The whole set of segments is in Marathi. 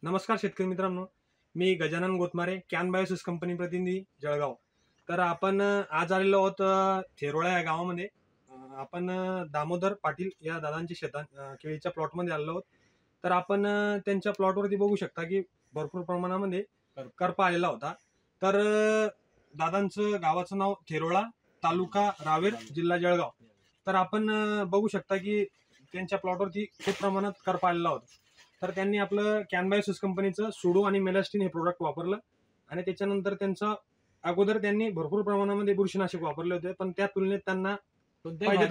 नमस्कार शेतकरी मित्रांनो, मी गजानन गोतमारे, कॅन बायोसिस कंपनी प्रतिनिधी जळगाव। तर आपण आज आलेलो आहोत थेरोळा या गावामध्ये। आपण दामोदर पाटील या दादांच्या शेतात केळीच्या प्लॉटमध्ये आलेलो आहोत। तर आपण त्यांच्या प्लॉटवरती बघू शकता की भरपूर प्रमाणामध्ये करपा आलेला होता। तर दादांचं गावाचं नाव थेरोळा, तालुका रावेर, जिल्हा जळगाव। तर आपण बघू शकता की त्यांच्या प्लॉटवरती खूप प्रमाणात करपा आलेला होता। तर त्यांनी आपलं कॅन बायोसिस कंपनीचं सुडो आणि मेलास्टिन हे प्रोडक्ट वापरलं आणि त्याच्यानंतर त्यांचा अगोदर त्यांनी भरपूर प्रमाणामध्ये बुरशीनाशक वापरले होते, पण त्या तुलनेत त्यांना पाहिजे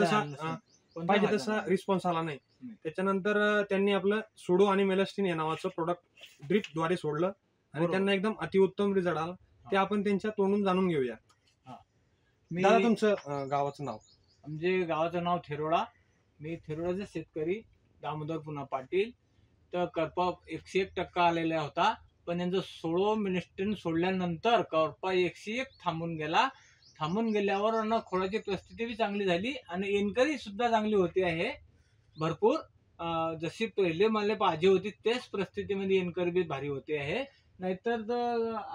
तसा रिस्पॉन्स आला नाही। त्याच्यानंतर त्यांनी आपलं सुडो आणि मेलास्टिन या नावाचं प्रोडक्ट ड्रिपद्वारे सोडलं आणि त्यांना एकदम अतिउत्तम रिझल्ट आला। ते आपण त्यांच्या तोंडून जाणून घेऊया। दादा, तुमचं गावाचं नाव? म्हणजे गावाचं नाव थेरोळा। मी थेरोळाचे शेतकरी दामोदर पुन्हा पाटील। तर करपा 101% आलेला होता, पण यांचं 16 मिनिस्टन सोडल्यानंतर करपा 101 थांबून गेला। थांबून गेल्यावर ना खोडाची परिस्थिती बी चांगली झाली आणि इन्करी सुद्धा चांगली होती आहे भरपूर। जशी पहिले मला पाहिजे होती तेच परिस्थितीमध्ये इन्करी बी भारी होते आहे। नाहीतर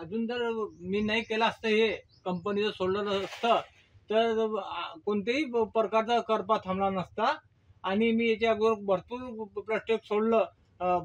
अजून जर मी नाही केलं असतं, हे कंपनीचं सोडलं असतं तर कोणत्याही प्रकारचा करपा थांबला नसता। आणि मी याच्या अगोदर भरपूर प्लास्टिक सोडलं,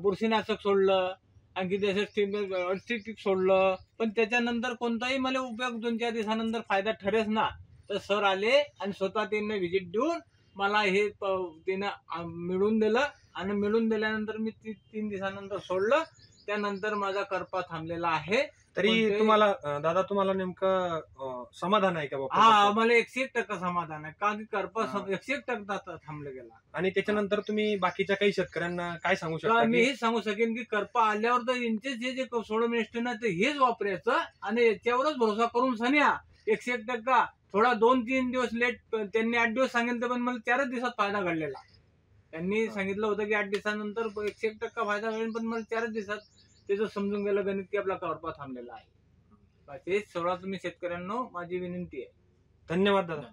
बुरशीनाशक सोडलं, आणखी त्याचं सोडलं, पण त्याच्यानंतर कोणताही मला उपयोग 2-4 दिवसानंतर फायदा ठरेच ना। तर सर आले आणि स्वतः त्यांनी व्हिजिट देऊन मला हे त्यानं मिळून दिलं आणि मिळून दिल्यानंतर मी 3 दिवसानंतर सोडलं। त्यानंतर माझा करपा थांबलेला आहे। तरी तुम्हाला दादा, तुम्हाला नेमकं समाधान आहे का? हा, मला 101% समाधान आहे, कारण की करपा 101% थांबला गेला। आणि त्याच्यानंतर तुम्ही बाकीच्या काही शेतकऱ्यांना काय सांगू शकता? मी हेच सांगू शकेन की करपा आल्यावर तर यांचेच जे 16 मिनिस्टर ते हेच वापरायचं आणि याच्यावरच भरोसा करून सन्या 101%। थोडा 2-3 दिवस लेट, त्यांनी 8 दिवस सांगितलं, पण मला 4 दिवसात फायदा घडलेला। त्यांनी सांगितलं होतं की 8 दिवसानंतर 101% फायदा होईल, पण मला 4 दिवसात त्याचं समजून गेलं गणित की आपला करपा थांबलेला आहे। हेच सगळं तुम्ही शेतकऱ्यांना माझी विनंती आहे। धन्यवाद दादा।